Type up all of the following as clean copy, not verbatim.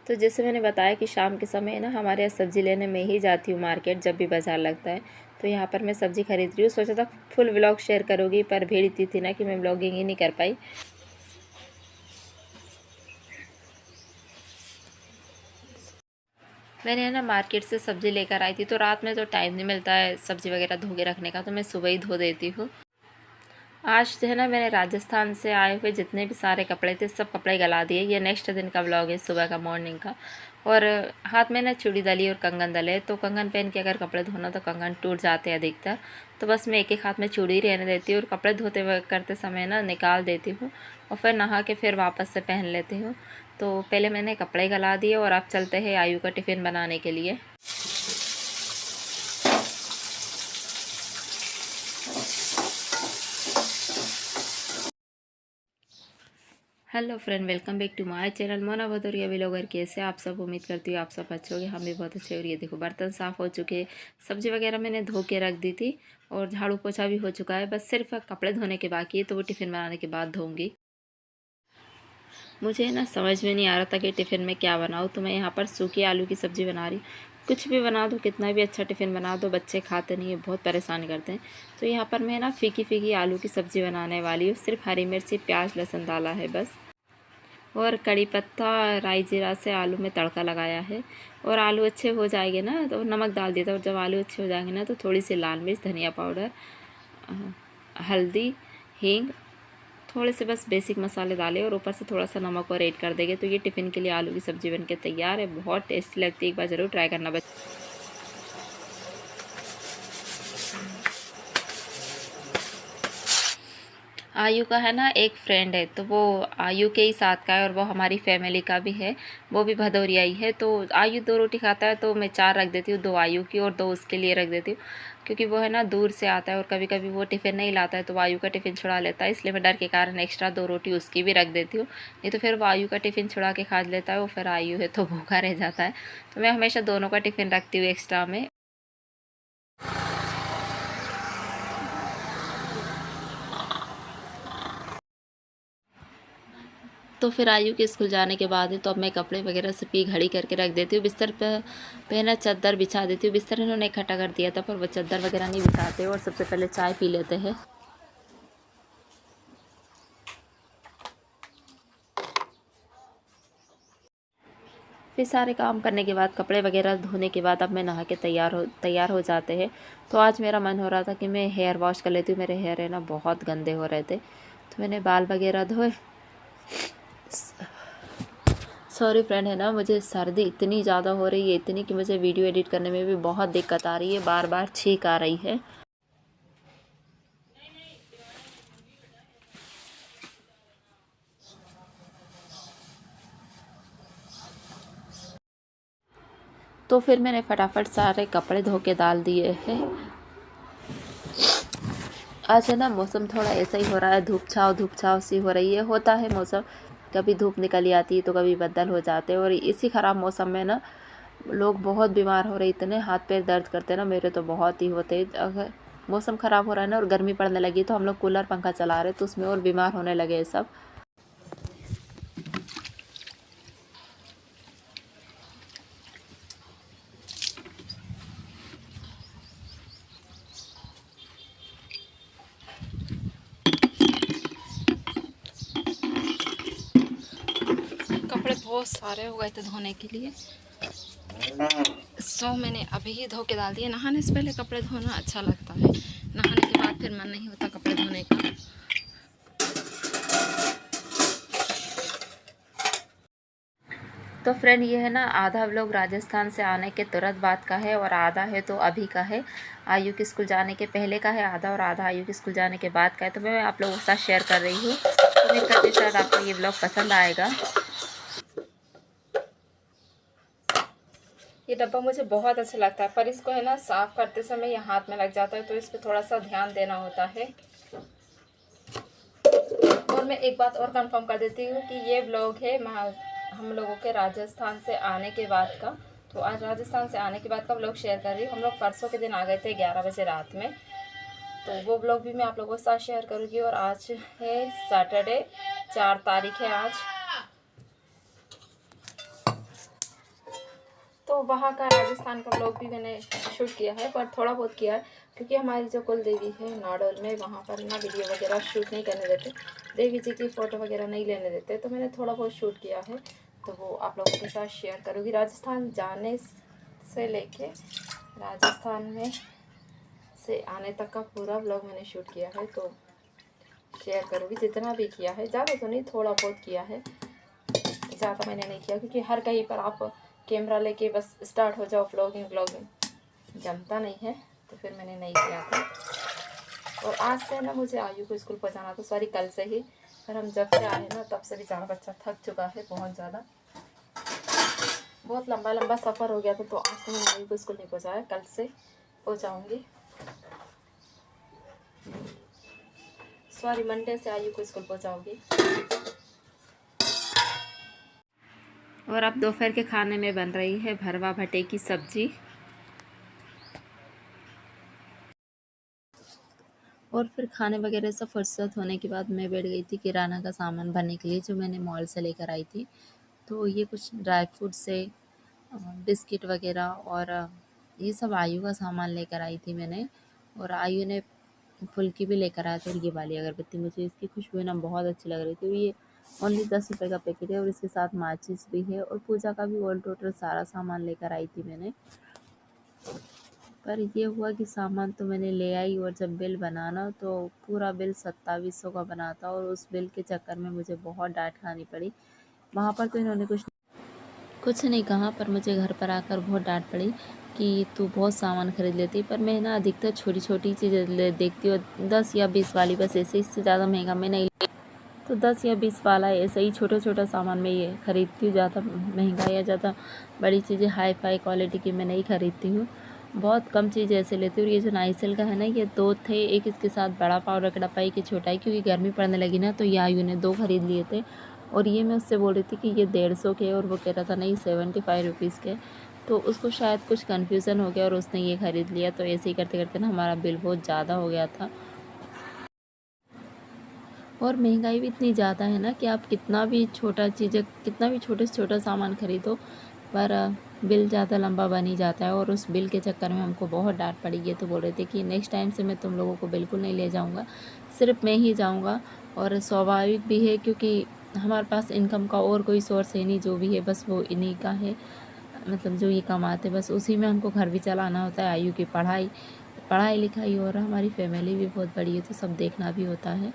तो जैसे मैंने बताया कि शाम के समय ना हमारे यहाँ सब्ज़ी लेने मैं ही जाती हूँ मार्केट, जब भी बाज़ार लगता है। तो यहाँ पर मैं सब्ज़ी खरीद रही हूँ। सोचा था फुल व्लॉग शेयर करूँगी, पर भीड़ इतनी थी ना कि मैं व्लॉगिंग ही नहीं कर पाई। मैंने ना मार्केट से सब्ज़ी लेकर आई थी, तो रात में तो टाइम नहीं मिलता है सब्ज़ी वगैरह धो के रखने का, तो मैं सुबह ही धो देती हूँ। आज जो है ना मैंने राजस्थान से आए हुए जितने भी सारे कपड़े थे सब कपड़े गला दिए। ये नेक्स्ट दिन का व्लॉग है, सुबह का, मॉर्निंग का। और हाथ में ना चूड़ी डली और कंगन डले, तो कंगन पहन के अगर कपड़े धोना तो कंगन टूट जाते हैं अधिकतर। तो बस मैं एक एक हाथ में चूड़ी रहने देती हूँ और कपड़े धोते वक्त करते समय ना निकाल देती हूँ और फिर नहा के फिर वापस से पहन लेती हूँ। तो पहले मैंने कपड़े गला दिए और अब चलते हैं आयु का टिफ़िन बनाने के लिए। Hello friend, welcome back to my channel Mona Bhadauria vlogger. कैसे आप सब? उम्मीद करती हूँ आप सब अच्छे होंगे। हम भी बहुत अच्छे। और ये देखो बर्तन साफ़ हो चुके, सब्ज़ी वगैरह मैंने धो के रख दी थी और झाड़ू पोछा भी हो चुका है। बस सिर्फ कपड़े धोने के बाकी है, तो वो टिफ़िन बनाने के बाद धोऊंगी। मुझे ना समझ में नहीं आ रहा था कि टिफ़िन में क्या बनाऊँ, तो मैं यहाँ पर सूखी आलू की सब्ज़ी बना रही। कुछ भी बना दो, कितना भी अच्छा टिफ़िन बना दो, बच्चे खाते नहीं है, बहुत परेशान करते हैं। तो यहाँ पर मैं ना फीकी फीकी आलू की सब्ज़ी बनाने वाली हूँ। सिर्फ हरी मिर्ची, प्याज, लहसुन डाला है बस, और कड़ी पत्ता, राई जीरा से आलू में तड़का लगाया है। और आलू अच्छे हो जाएंगे ना तो नमक डाल दिया था, और जब आलू अच्छे हो जाएंगे ना तो थोड़ी सी लाल मिर्च, धनिया पाउडर, हल्दी, हींग, थोड़े से बस बेसिक मसाले डाले और ऊपर से थोड़ा सा नमक और ऐड कर देंगे तो ये टिफ़िन के लिए आलू की सब्ज़ी बनके तैयार है। बहुत टेस्टी लगती है, एक बार ज़रूर ट्राई करना बच्चे। आयु का है ना एक फ्रेंड है, तो वो आयु के ही साथ का है और वो हमारी फैमिली का भी है। वो भी भदौरियाई है। तो आयु 2 रोटी खाता है, तो मैं 4 रख देती हूँ, 2 आयु की और 2 उसके लिए रख देती हूँ। क्योंकि वो है ना दूर से आता है और कभी कभी वो टिफ़िन नहीं लाता है, तो वो आयु का टिफ़िन छुड़ा लेता है। इसलिए मैं डर के कारण एक्स्ट्रा 2 रोटी उसकी भी रख देती हूँ। नहीं तो फिर वो आयु का टिफ़िन छुड़ा के खा लेता है, वो फिर आयु है तो भूखा रह जाता है। तो मैं हमेशा दोनों का टिफ़िन रखती हूँ एक्स्ट्रा में। तो फिर आयु के स्कूल जाने के बाद ही तो अब मैं कपड़े वगैरह से पी घड़ी करके रख देती हूँ। बिस्तर पे ना चादर बिछा देती हूँ। बिस्तर इन्होंने इकट्ठा कर दिया था, पर वो चादर वगैरह नहीं बिछाते और सबसे पहले चाय पी लेते हैं। फिर सारे काम करने के बाद, कपड़े वगैरह धोने के बाद अब मैं नहा के तैयार हो जाते हैं। तो आज मेरा मन हो रहा था कि मैं हेयर वॉश कर लेती हूँ। मेरे हेयर है ना बहुत गंदे हो रहे थे, तो मैंने बाल वगैरह धोए। सॉरी फ्रेंड, है ना मुझे सर्दी इतनी ज़्यादा हो रही है, इतनी कि मुझे वीडियो एडिट करने में भी बहुत दिक्कत आ रही है, बार बार छींक आ रही है। तो फिर मैंने फटाफट सारे कपड़े धो के डाल दिए हैं। आज है ना मौसम थोड़ा ऐसा ही हो रहा है, धूप छाव सी हो रही है। होता है मौसम, कभी धूप निकल आती है तो कभी बदल हो जाते हैं। और इसी ख़राब मौसम में ना लोग बहुत बीमार हो रहे, इतने हाथ पैर दर्द करते हैं ना, मेरे तो बहुत ही होते हैं। अगर मौसम ख़राब हो रहा है ना और गर्मी पड़ने लगी तो हम लोग कूलर पंखा चला रहे, तो उसमें और बीमार होने लगे सब। कपड़े बहुत सारे हो गए थे धोने के लिए, सो मैंने अभी ही धो के डाल दिए। नहाने से पहले कपड़े धोना अच्छा लगता है, नहाने के बाद फिर मन नहीं होता कपड़े धोने का। तो फ्रेंड ये है ना आधा व्लॉग राजस्थान से आने के तुरंत बाद का है और आधा है तो अभी का है। आयु के स्कूल जाने के पहले का है आधा, और आधा आयु के स्कूल जाने के बाद का है। तो मैं आप लोगों के साथ शेयर कर रही हूँ। तो उम्मीद करती हूँ शायद आपको ये व्लॉग पसंद आएगा। ये डब्बा मुझे बहुत अच्छा लगता है, पर इसको है ना साफ़ करते समय ये हाथ में लग जाता है, तो इस पर थोड़ा सा ध्यान देना होता है। और मैं एक बात और कंफर्म कर देती हूँ कि ये व्लॉग है हम लोगों के राजस्थान से आने के बाद का। तो आज राजस्थान से आने के बाद का व्लॉग शेयर कर रही हूँ। हम लोग परसों के दिन आ गए थे 11 बजे रात में, तो वो व्लॉग भी मैं आप लोगों के साथ शेयर करूँगी। और आज है सैटरडे, 4 तारीख है आज। तो वहाँ का राजस्थान का ब्लॉग भी मैंने शूट किया है, पर थोड़ा बहुत किया है क्योंकि हमारी जो कुल देवी है नाडोल में, वहाँ पर ना वीडियो वगैरह शूट नहीं करने देते, देवी जी की फ़ोटो वगैरह नहीं लेने देते, तो मैंने थोड़ा बहुत शूट किया है, तो वो आप लोगों के साथ शेयर करूँगी। राजस्थान जाने से लेके राजस्थान में से आने तक का पूरा ब्लॉग मैंने शूट किया है, तो शेयर करूँगी जितना भी किया है। ज़्यादा तो नहीं, थोड़ा बहुत किया है, ज़्यादा मैंने नहीं किया क्योंकि हर कहीं पर आप कैमरा लेके बस स्टार्ट हो जाओ व्लॉगिंग जमता नहीं है, तो फिर मैंने नहीं किया था। और आज से ना मुझे आयु को स्कूल पहुंचाना था, सॉरी कल से ही, पर हम जब से आए ना तब से बेचारा बच्चा थक चुका है बहुत ज़्यादा, बहुत लंबा लंबा सफ़र हो गया था, तो आज तो मैंने आयु को स्कूल नहीं पहुँचाया, कल से पहुँचाऊँगी। सॉरी मंडे से आयु को स्कूल पहुँचाऊँगी। और अब दोपहर के खाने में बन रही है भरवा भटे की सब्जी। और फिर खाने वगैरह सब फुर्सत होने के बाद मैं बैठ गई थी किराना का सामान भरने के लिए, जो मैंने मॉल से लेकर आई थी। तो ये कुछ ड्राई फ्रूट से बिस्किट वगैरह और ये सब आयु का सामान लेकर आई थी मैंने। और आयु ने फुल्की भी लेकर आया था, और ये वाली अगरबत्ती, मुझे इसकी खुशबू ना बहुत अच्छी लग रही थी। ये ओनली 10 रुपये का पैकेट है और इसके साथ माचिस भी है, और पूजा का भी ऑल टोटल सारा सामान लेकर आई थी मैंने। पर ये हुआ कि सामान तो मैंने ले आई, और जब बिल बनाना तो पूरा बिल 2700 का बना था, और उस बिल के चक्कर में मुझे बहुत डांट खानी पड़ी। वहाँ पर तो इन्होंने कुछ नहीं कहा, पर मुझे घर पर आकर बहुत डांट पड़ी कि तू बहुत सामान खरीद लेती। पर मैं ना अधिकतर छोटी छोटी चीज़ें देखती हूँ, 10 या 20 वाली बस, ऐसे इससे ज़्यादा महंगा मैं नहीं, तो 10 या 20 वाला ऐसे ही छोटा छोटा सामान मैं ये खरीदती हूँ। ज़्यादा महंगा या ज़्यादा बड़ी चीज़ें हाई फाई क्वालिटी की मैं नहीं खरीदती हूँ, बहुत कम चीज़ें ऐसे लेती हूँ। और ये जो नाइसिल का है ना, ये 2 थे, एक इसके साथ बड़ा पाउडर का डब्बा, एक छोटा है, क्योंकि गर्मी पड़ने लगी ना, तो ये आयु ने 2 खरीद लिए थे। और ये मैं उससे बोल रही थी कि ये 150 के, और वो कह रहा था नहीं 75 रुपीज़ के, तो उसको शायद कुछ कन्फ्यूज़न हो गया और उसने ये ख़रीद लिया। तो ऐसे ही करते करते ना हमारा बिल बहुत ज़्यादा हो गया था। और महंगाई भी इतनी ज़्यादा है ना कि आप कितना भी छोटे से छोटा सामान खरीदो, पर बिल ज़्यादा लंबा बन ही जाता है। और उस बिल के चक्कर में हमको बहुत डांट पड़ी। ये तो बोल रहे थे कि नेक्स्ट टाइम से मैं तुम लोगों को बिल्कुल नहीं ले जाऊंगा, सिर्फ मैं ही जाऊंगा। और स्वाभाविक भी है क्योंकि हमारे पास इनकम का और कोई सोर्स है नहीं, जो भी है बस वो इन्हीं का है, मतलब जो ये कमाते बस उसी में हमको घर भी चलाना होता है, आयु की पढ़ाई लिखाई, और हमारी फैमिली भी बहुत बड़ी है, तो सब देखना भी होता है।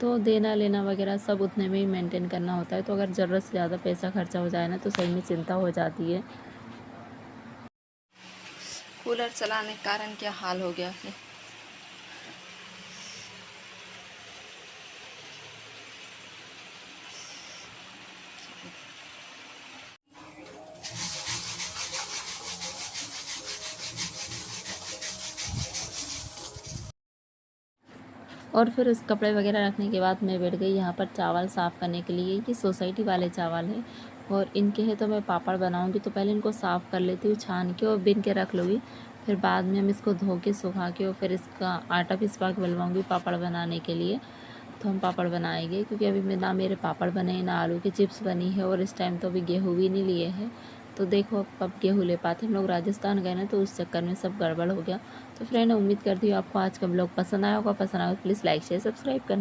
तो देना लेना वगैरह सब उतने में ही मेंटेन करना होता है। तो अगर ज़रूरत से ज़्यादा पैसा खर्चा हो जाए ना, तो सही में चिंता हो जाती है। कूलर चलाने के कारण क्या हाल हो गया है। और फिर उस कपड़े वगैरह रखने के बाद मैं बैठ गई यहाँ पर चावल साफ़ करने के लिए। ये सोसाइटी वाले चावल हैं और इनके हैं, तो मैं पापड़ बनाऊँगी। तो पहले इनको साफ़ कर लेती हूँ, छान के और बिन के रख लूँगी। फिर बाद में हम इसको धो के सुखा के और फिर इसका आटा पिसवा के बनवाऊँगी पापड़ बनाने के लिए। तो हम पापड़ बनाएंगे, क्योंकि अभी मैं ना मेरे पापड़ बने ना आलू की चिप्स बनी है, और इस टाइम तो अभी गेहूँ भी नहीं लिए हैं। तो देखो अब कब गेहूँ ले पाते। हम लोग राजस्थान गए ना, तो उस चक्कर में सब गड़बड़ हो गया। तो फ्रेंड उम्मीद करती हूँ आपको आज का ब्लॉग पसंद आया होगा। पसंद आया तो प्लीज़ लाइक शेयर सब्सक्राइब करना।